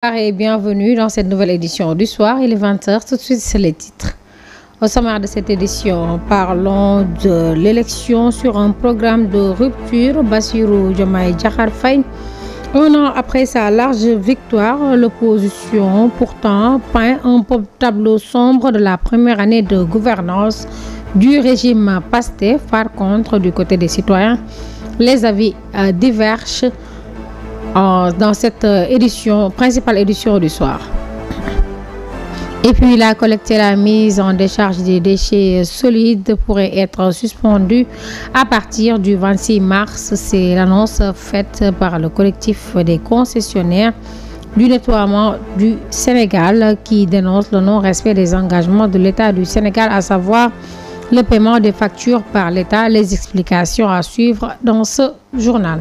Et bienvenue dans cette nouvelle édition du soir. Il est 20h. Tout de suite, c'est les titres. Au sommaire de cette édition, parlons de l'élection sur un programme de rupture. Bassirou Diomaye Diakhar Faye. Un an après sa large victoire, l'opposition pourtant peint un tableau sombre de la première année de gouvernance du régime PASTEF. Par contre, du côté des citoyens, les avis divergent dans cette principale édition du soir. Et puis la collecte et la mise en décharge des déchets solides pourrait être suspendue à partir du 26 mars. C'est l'annonce faite par le collectif des concessionnaires du nettoiement du Sénégal qui dénonce le non-respect des engagements de l'État du Sénégal, à savoir le paiement des factures par l'État. Les explications à suivre dans ce journal.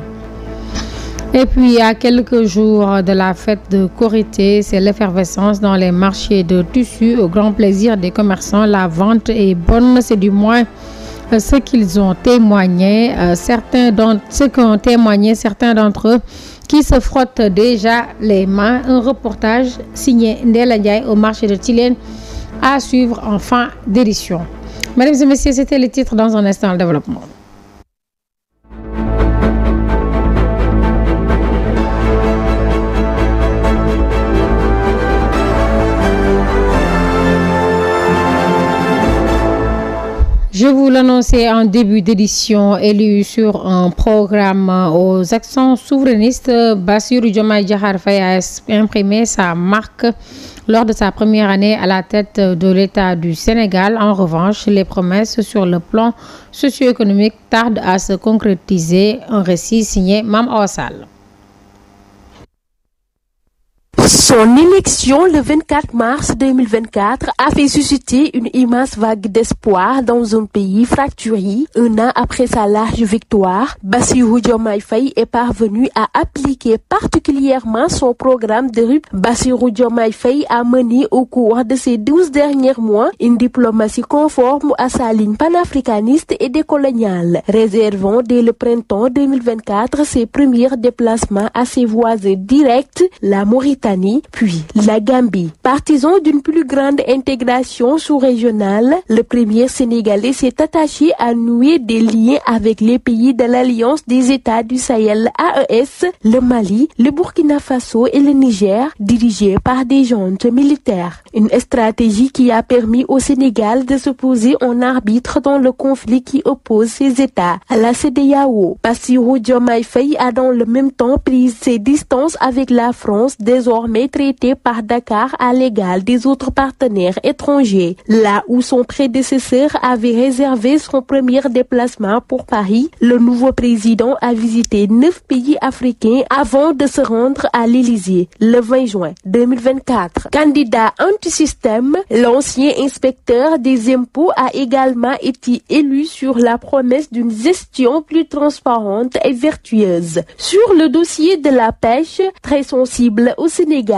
Et puis, à quelques jours de la fête de Korité, c'est l'effervescence dans les marchés de tissus. Au grand plaisir des commerçants, la vente est bonne. C'est du moins ce qu'ils ont témoigné. Certains d'entre eux qui se frottent déjà les mains. Un reportage signé Ndella Ndiaye au marché de Tilène à suivre en fin d'édition. Mesdames et messieurs, c'était les titres dans un instant de développement. Je vous l'annonçais en début d'édition, élu sur un programme aux accents souverainistes, Bassirou Diomaye Diakhar Faye a imprimé sa marque lors de sa première année à la tête de l'État du Sénégal. En revanche, les promesses sur le plan socio-économique tardent à se concrétiser. Un récit signé Mam Awasal. Son élection le 24 mars 2024 a fait susciter une immense vague d'espoir dans un pays fracturé. Un an après sa large victoire, Bassirou Diomaye Faye est parvenu à appliquer particulièrement son programme de rupture. Bassirou Diomaye Faye a mené au cours de ces 12 derniers mois une diplomatie conforme à sa ligne panafricaniste et décoloniale, réservant dès le printemps 2024 ses premiers déplacements à ses voisins directs, la Mauritanie puis la Gambie. Partisan d'une plus grande intégration sous-régionale, le premier Sénégalais s'est attaché à nouer des liens avec les pays de l'Alliance des États du Sahel AES, le Mali, le Burkina Faso et le Niger, dirigés par des juntes militaires. Une stratégie qui a permis au Sénégal de se poser en arbitre dans le conflit qui oppose ces États à la CEDEAO. Bassirou Diomaye Faye a dans le même temps pris ses distances avec la France, désormais traité par Dakar à l'égal des autres partenaires étrangers. Là où son prédécesseur avait réservé son premier déplacement pour Paris, le nouveau président a visité 9 pays africains avant de se rendre à l'Élysée le 20 juin 2024. Candidat anti-système, l'ancien inspecteur des impôts a également été élu sur la promesse d'une gestion plus transparente et vertueuse. Sur le dossier de la pêche, très sensible au Sénégal,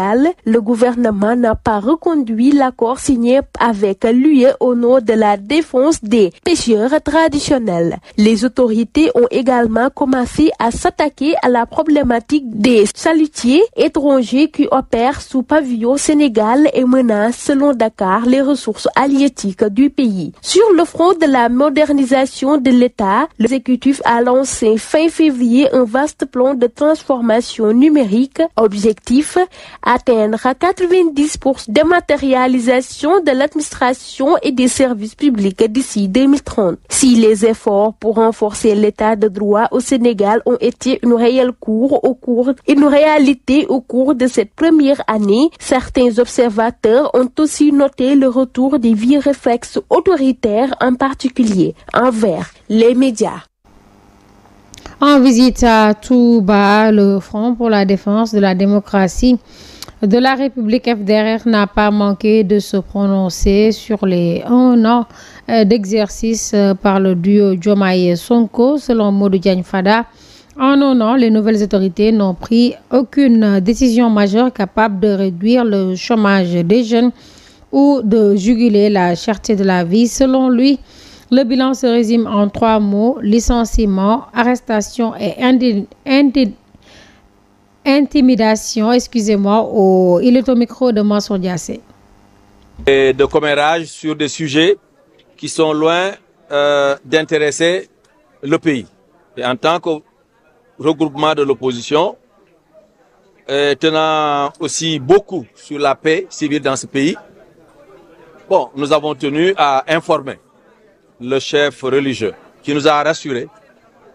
le gouvernement n'a pas reconduit l'accord signé avec l'UE au nom de la défense des pêcheurs traditionnels. Les autorités ont également commencé à s'attaquer à la problématique des chalutiers étrangers qui opèrent sous pavillon Sénégal et menacent, selon Dakar, les ressources halieutiques du pays. Sur le front de la modernisation de l'État, l'exécutif a lancé fin février un vaste plan de transformation numérique. Objectif: atteindre 90% de dématérialisation de l'administration et des services publics d'ici 2030. Si les efforts pour renforcer l'état de droit au Sénégal ont été une réalité au cours de cette première année, certains observateurs ont aussi noté le retour des vieux réflexes autoritaires, en particulier envers les médias. En visite à Touba, le Front pour la défense de la démocratie de la République FDR n'a pas manqué de se prononcer sur les 1 an d'exercice par le duo Diomaye Sonko. Selon Modou Diagne Fada, en 1 an, les nouvelles autorités n'ont pris aucune décision majeure capable de réduire le chômage des jeunes ou de juguler la cherté de la vie. Selon lui, le bilan se résume en 3 mots: licenciement, arrestation et intimidation, excusez-moi, il est au micro de Mansour Diassé. Et de commérage sur des sujets qui sont loin d'intéresser le pays. Et en tant que regroupement de l'opposition, tenant aussi beaucoup sur la paix civile dans ce pays, bon, nous avons tenu à informer le chef religieux qui nous a rassurés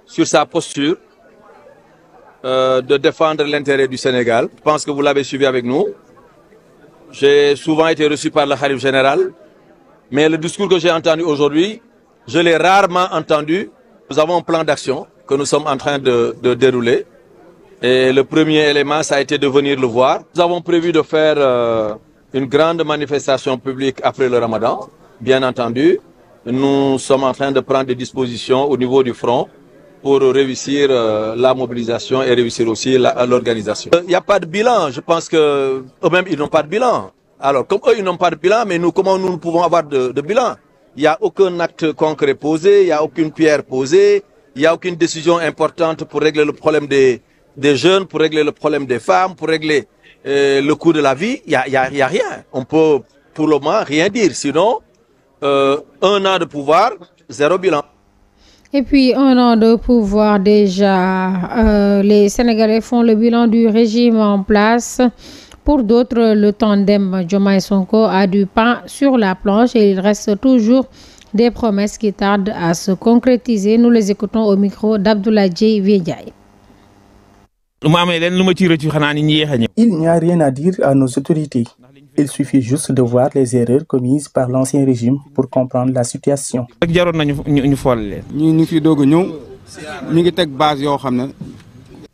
sur sa posture de défendre l'intérêt du Sénégal. Je pense que vous l'avez suivi avec nous. J'ai souvent été reçu par le Khalif général, mais le discours que j'ai entendu aujourd'hui, je l'ai rarement entendu. Nous avons un plan d'action que nous sommes en train de dérouler. Et le premier élément, ça a été de venir le voir. Nous avons prévu de faire une grande manifestation publique après le Ramadan, bien entendu. Nous sommes en train de prendre des dispositions au niveau du front pour réussir la mobilisation et réussir aussi l'organisation. Il n'y a pas de bilan. Je pense qu'eux-mêmes, ils n'ont pas de bilan. Alors, comme eux, ils n'ont pas de bilan, mais nous, comment nous pouvons avoir de bilan? Il n'y a aucun acte concret posé, il n'y a aucune pierre posée, il n'y a aucune décision importante pour régler le problème des jeunes, pour régler le problème des femmes, pour régler le coût de la vie. Il n'y a rien. On peut, pour le moment, rien dire. Sinon, 1 an de pouvoir, 0 bilan. Et puis, 1 an de pouvoir déjà, les Sénégalais font le bilan du régime en place. Pour d'autres, le tandem Diomaye Sonko a du pain sur la planche et il reste toujours des promesses qui tardent à se concrétiser. Nous les écoutons au micro d'Abdoulaye Viediaye. Il n'y a rien à dire à nos autorités. Il suffit juste de voir les erreurs commises par l'ancien régime pour comprendre la situation.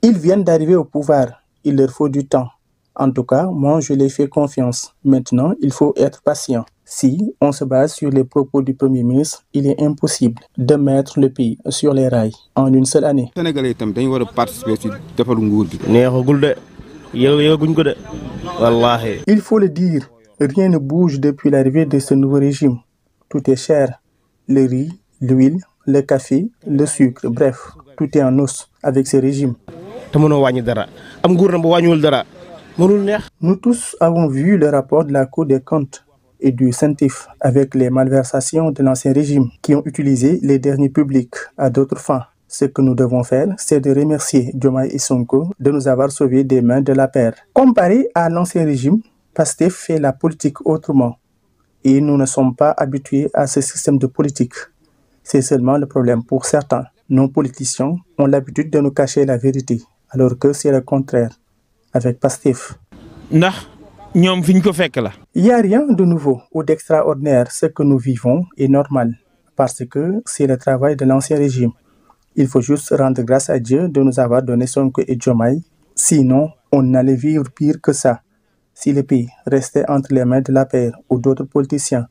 Ils viennent d'arriver au pouvoir. Il leur faut du temps. En tout cas, moi, je les fais confiance. Maintenant, il faut être patient. Si on se base sur les propos du Premier ministre, il est impossible de mettre le pays sur les rails en une seule année. Il faut le dire, rien ne bouge depuis l'arrivée de ce nouveau régime. Tout est cher. Le riz, l'huile, le café, le sucre, bref, tout est en hausse avec ce régime. Nous tous avons vu le rapport de la Cour des comptes et du CENTIF avec les malversations de l'ancien régime qui ont utilisé les derniers publics à d'autres fins. Ce que nous devons faire, c'est de remercier Diomaye et Sonko de nous avoir sauvés des mains de la paire. Comparé à l'ancien régime, Pastef fait la politique autrement. Et nous ne sommes pas habitués à ce système de politique. C'est seulement le problème pour certains. Nos politiciens ont l'habitude de nous cacher la vérité, alors que c'est le contraire avec Pastef. Il n'y a rien de nouveau ou d'extraordinaire. Ce que nous vivons est normal parce que c'est le travail de l'ancien régime. Il faut juste rendre grâce à Dieu de nous avoir donné Sonko et Diomaye. Sinon, on allait vivre pire que ça. Si le pays restait entre les mains de la paire ou d'autres politiciens.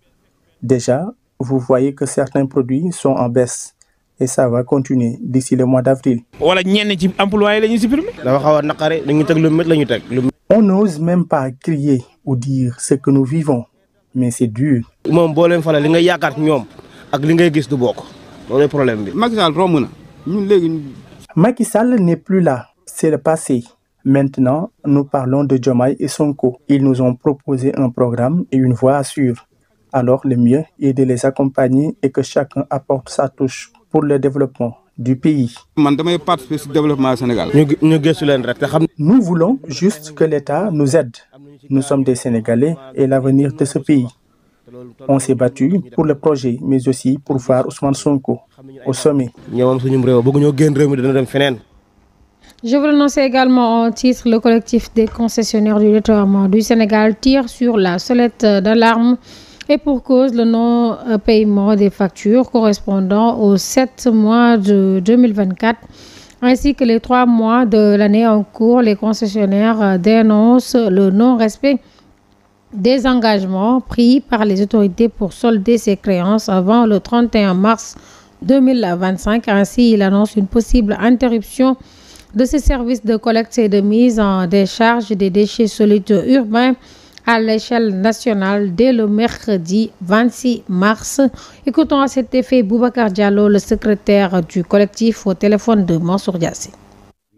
Déjà, vous voyez que certains produits sont en baisse. Et ça va continuer d'ici le mois d'avril. On n'ose même pas crier ou dire ce que nous vivons. Mais c'est dur. Macky Sall n'est plus là. C'est le passé. Maintenant, nous parlons de Diomaye et Sonko. Ils nous ont proposé un programme et une voie à suivre. Alors, le mieux est de les accompagner et que chacun apporte sa touche pour le développement du pays. Nous voulons juste que l'État nous aide. Nous sommes des Sénégalais et l'avenir de ce pays. On s'est battu pour le projet, mais aussi pour voir Ousmane Sonko au sommet. Je vous l'annonce également en titre, le collectif des concessionnaires du détournement du Sénégal tire sur la sonnette d'alarme et pour cause le non-paiement des factures correspondant aux 7 mois de 2024 ainsi que les 3 mois de l'année en cours. Les concessionnaires dénoncent le non-respect des engagements pris par les autorités pour solder ces créances avant le 31 mars 2025. Ainsi, il annonce une possible interruption de ces services de collecte et de mise en décharge des déchets solides urbains à l'échelle nationale dès le mercredi 26 mars. Écoutons à cet effet Boubacar Diallo, le secrétaire du collectif, au téléphone de Mansour Diassé.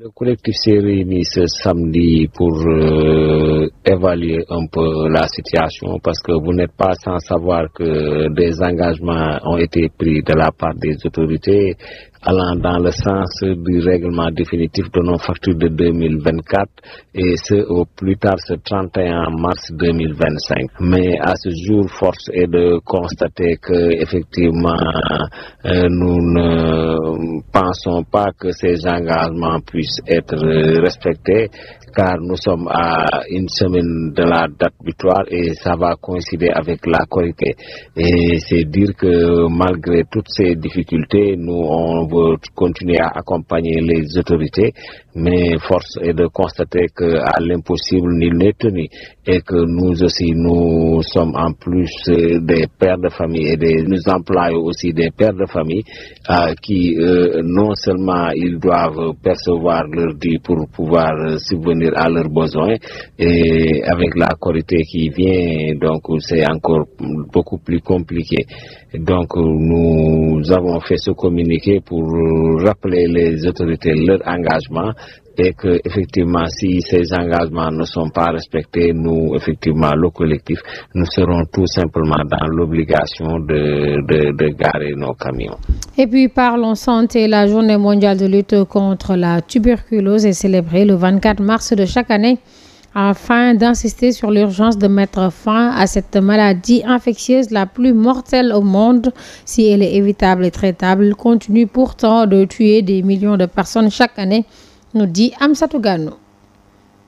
Le collectif s'est réuni ce samedi pour évaluer un peu la situation parce que vous n'êtes pas sans savoir que des engagements ont été pris de la part des autorités allant dans le sens du règlement définitif de nos factures de 2024 et ce au plus tard ce 31 mars 2025. Mais à ce jour, force est de constater que effectivement nous ne pensons pas que ces engagements puissent être respectés car nous sommes à une semaine de la date butoir et ça va coïncider avec la Korité. Et c'est dire que malgré toutes ces difficultés, nous on veut continuer à accompagner les autorités, mais force est de constater qu'à l'impossible nul n'est tenu et que nous aussi nous sommes en plus des pères de famille et nous employons aussi des pères de famille qui non seulement ils doivent percevoir leur dû pour pouvoir subvenir à leurs besoins et avec la Korité qui vient, donc c'est encore beaucoup plus compliqué. Donc nous avons fait ce communiqué pour rappeler les autorités leur engagement et que effectivement si ces engagements ne sont pas respectés, nous effectivement le collectif, nous serons tout simplement dans l'obligation de garer nos camions. Et puis parlons santé. La journée mondiale de lutte contre la tuberculose est célébrée le 24 mars de chaque année afin d'insister sur l'urgence de mettre fin à cette maladie infectieuse la plus mortelle au monde. Si elle est évitable et traitable, elle continue pourtant de tuer des millions de personnes chaque année, nous dit Amsatou Gano.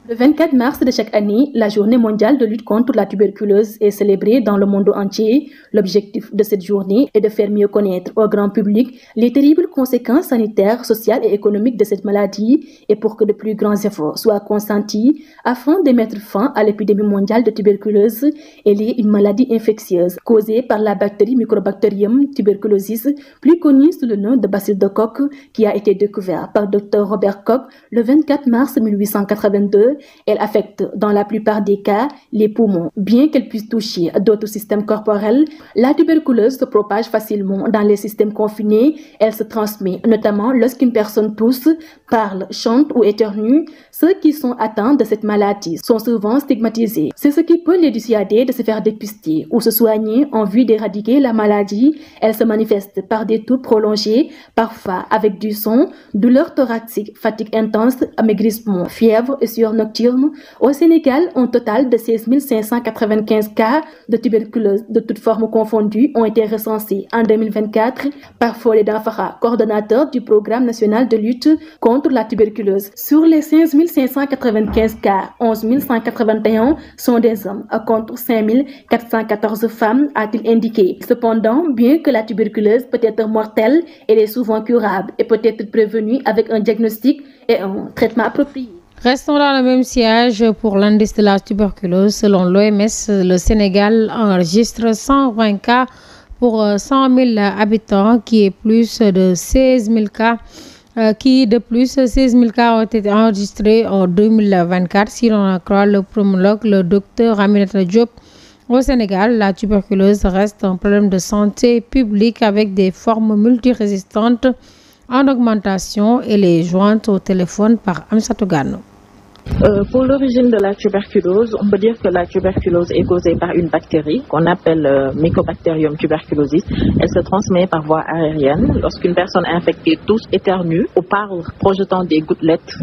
Le 24 mars de chaque année, la journée mondiale de lutte contre la tuberculose est célébrée dans le monde entier. L'objectif de cette journée est de faire mieux connaître au grand public les terribles conséquences sanitaires, sociales et économiques de cette maladie et pour que de plus grands efforts soient consentis afin de mettre fin à l'épidémie mondiale de tuberculose. Elle est une maladie infectieuse causée par la bactérie Mycobacterium tuberculosis, plus connue sous le nom de bacille de Koch, qui a été découvert par Dr Robert Koch le 24 mars 1882. Elle affecte dans la plupart des cas les poumons. Bien qu'elle puisse toucher d'autres systèmes corporels, la tuberculose se propage facilement dans les systèmes confinés. Elle se transmet notamment lorsqu'une personne tousse, parle, chante ou éternue. Ceux qui sont atteints de cette maladie sont souvent stigmatisés. C'est ce qui peut les dissuader de se faire dépister ou se soigner en vue d'éradiquer la maladie. Elle se manifeste par des toux prolongés, parfois avec du son, douleurs thoraciques, fatigue intense, amaigrissement, fièvre et sueur nocturne. Au Sénégal, un total de 16 595 cas de tuberculose de toutes formes confondues ont été recensés en 2024 par Fodé Danfara, coordonnateur du programme national de lutte contre la tuberculose. Sur les 15 595 cas, 11 181 sont des hommes contre 5 414 femmes, a-t-il indiqué. Cependant, bien que la tuberculose peut être mortelle, elle est souvent curable et peut être prévenue avec un diagnostic et un traitement approprié. Restons dans le même siège pour l'indice de la tuberculose. Selon l'OMS, le Sénégal enregistre 120 cas pour 100 000 habitants, qui est plus de 16 000 cas. 16 000 cas ont été enregistrés en 2024. Si l'on en croit le pneumologue, le docteur Aminata Diop, au Sénégal, la tuberculose reste un problème de santé publique avec des formes multirésistantes en augmentation. Et les jointes au téléphone par Amsatou Gano. Pour l'origine de la tuberculose, on peut dire que la tuberculose est causée par une bactérie qu'on appelle Mycobacterium tuberculosis. Elle se transmet par voie aérienne lorsqu'une personne infectée tousse, éternue ou parle, projetant des gouttelettes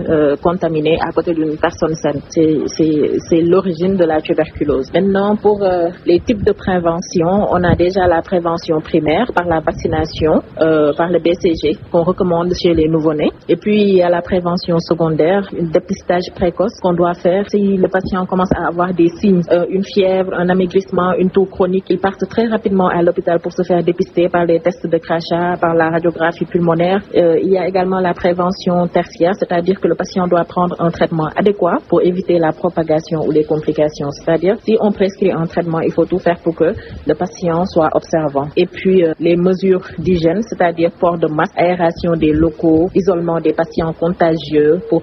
contaminées à côté d'une personne saine. C'est l'origine de la tuberculose. Maintenant, pour les types de prévention, on a déjà la prévention primaire par la vaccination, par le BCG qu'on recommande chez les nouveau-nés. Et puis, il y a la prévention secondaire, un dépistage précoce qu'on doit faire si le patient commence à avoir des signes, une fièvre, un amaigrissement, une toux chronique. Ils partent très rapidement à l'hôpital pour se faire dépister par les tests de crachat, par la radiographie pulmonaire. Il y a également la prévention tertiaire, c'est-à-dire que le patient doit prendre un traitement adéquat pour éviter la propagation ou les complications. C'est-à-dire, si on prescrit un traitement, il faut tout faire pour que le patient soit observant. Et puis, les mesures d'hygiène, c'est-à-dire port de masque, aération des locaux, isolement des patients contagieux pour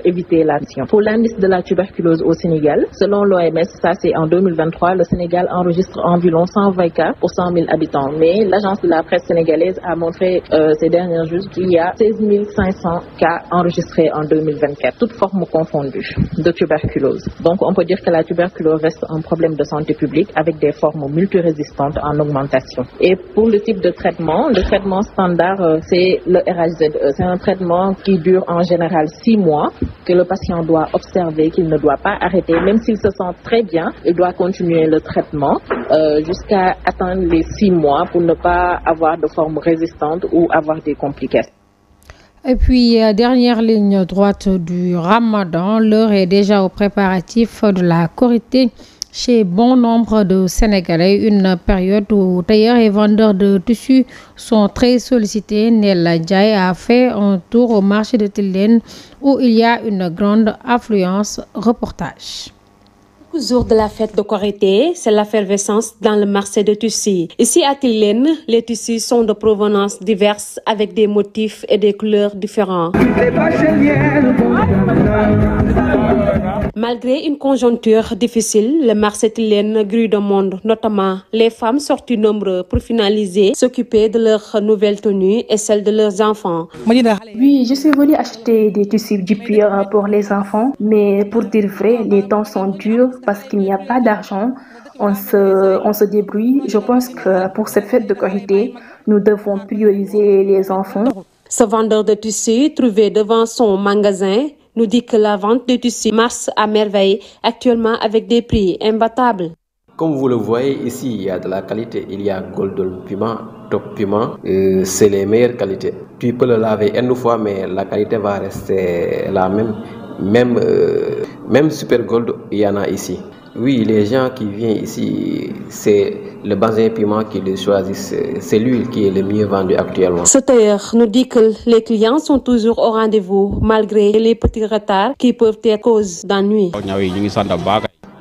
éviter irriguer la nation. Pour l'indice de la tuberculose au Sénégal, selon l'OMS, ça c'est en 2023, le Sénégal enregistre environ 120 cas pour 100 000 habitants. Mais l'agence de la presse sénégalaise a montré ces derniers jours qu'il y a 16 500 cas enregistrés en 2024, toutes formes confondues de tuberculose. Donc on peut dire que la tuberculose reste un problème de santé publique avec des formes multirésistantes en augmentation. Et pour le type de traitement, le traitement standard, c'est le RHZE. C'est un traitement qui dure en général 6 mois, que le patient doit observer, qu'il ne doit pas arrêter. Même s'il se sent très bien, il doit continuer le traitement jusqu'à atteindre les 6 mois pour ne pas avoir de forme résistante ou avoir des complications. Et puis, dernière ligne droite du Ramadan, l'heure est déjà au préparatif de la Korité chez bon nombre de Sénégalais, une période où tailleurs et vendeurs de tissus sont très sollicités. Nella Ndiaye a fait un tour au marché de Tilène où il y a une grande affluence. Reportage. Jour de la fête de Korité, c'est l'effervescence dans le marché de tissus. Ici à Tilène, les tissus sont de provenance diverses avec des motifs et des couleurs différents. Malgré une conjoncture difficile, le marché Tilène grouille de monde, notamment les femmes sorties nombreuses pour finaliser, s'occuper de leur nouvelle tenue et celle de leurs enfants. Oui, je suis venue acheter des tissus du pire pour les enfants, mais pour dire vrai, les temps sont durs parce qu'il n'y a pas d'argent. On se débrouille. Je pense que pour cette fête de Korité, nous devons prioriser les enfants. Ce vendeur de tissus, trouvé devant son magasin, nous dit que la vente de tissus marche à merveille actuellement avec des prix imbattables. Comme vous le voyez ici, il y a de la qualité. Il y a Golden Piment, Top Piment. C'est les meilleures qualités. Tu peux le laver une fois, mais la qualité va rester la même. Même Super Gold, il y en a ici. Oui, les gens qui viennent ici, c'est le Bazin Piment qui le choisissent. C'est lui qui est le mieux vendu actuellement. Ce tailleur nous dit que les clients sont toujours au rendez-vous, malgré les petits retards qui peuvent être cause d'ennui.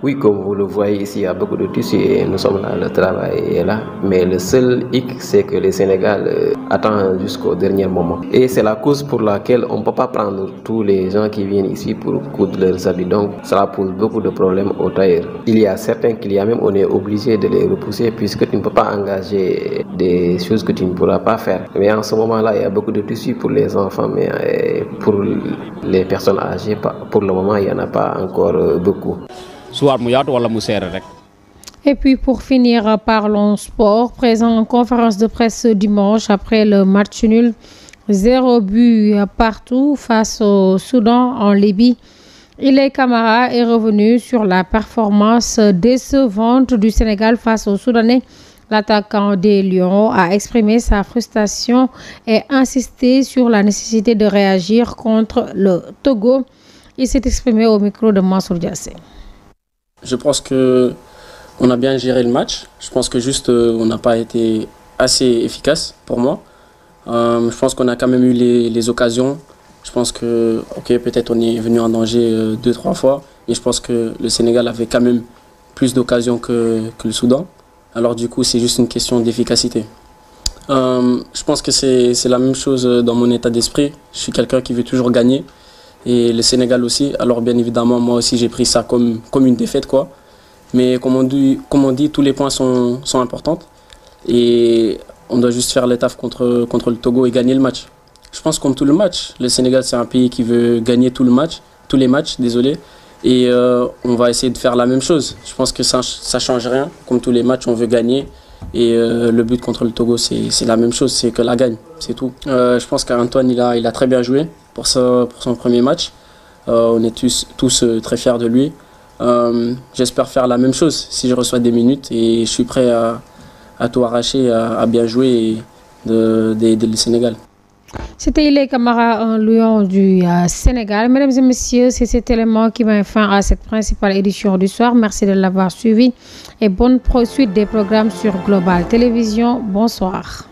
Oui, comme vous le voyez ici, il y a beaucoup de tissus et nous sommes là, le travail est là. Mais le seul hic, c'est que le Sénégal attend jusqu'au dernier moment. Et c'est la cause pour laquelle on ne peut pas prendre tous les gens qui viennent ici pour coudre leurs habits. Donc, cela pose beaucoup de problèmes aux tailleurs. Il y a certains clients même, on est obligé de les repousser puisque tu ne peux pas engager des choses que tu ne pourras pas faire. Mais en ce moment-là, il y a beaucoup de tissus pour les enfants, mais pour les personnes âgées, pour le moment, il n'y en a pas encore beaucoup. Et puis pour finir, parlons sport. Présent en conférence de presse dimanche après le match nul 0 but partout face au Soudan en Libye. Ilay Camara est revenu sur la performance décevante du Sénégal face aux Soudanais. L'attaquant des Lions a exprimé sa frustration et insisté sur la nécessité de réagir contre le Togo. Il s'est exprimé au micro de Mansour Diassé. Je pense qu'on a bien géré le match. Je pense que juste on n'a pas été assez efficace pour moi. Je pense qu'on a quand même eu les occasions. Je pense que peut-être on est venu en danger 2-3 fois. Mais je pense que le Sénégal avait quand même plus d'occasions que le Soudan. Alors du coup, c'est juste une question d'efficacité. Je pense que c'est la même chose dans mon état d'esprit. Je suis quelqu'un qui veut toujours gagner. Et le Sénégal aussi. Alors bien évidemment, moi aussi j'ai pris ça comme une défaite, quoi. Mais comme on dit, tous les points sont importants. Et on doit juste faire le taf contre le Togo et gagner le match. Je pense comme tout le match. Le Sénégal, c'est un pays qui veut gagner tous les matchs, désolé. Et on va essayer de faire la même chose. Je pense que ça ne change rien. Comme tous les matchs, on veut gagner. Et le but contre le Togo, c'est la même chose, c'est que la gagne, c'est tout. Je pense qu'Antoine, il a très bien joué pour son premier match. On est tous très fiers de lui. J'espère faire la même chose si je reçois des minutes et je suis prêt à tout arracher, à bien jouer et d'aider le Sénégal. C'était Ilay Camara, un lion du Sénégal. Mesdames et messieurs, c'est cet élément qui met fin à cette principale édition du soir. Merci de l'avoir suivi et bonne suite des programmes sur Global Télévision. Bonsoir.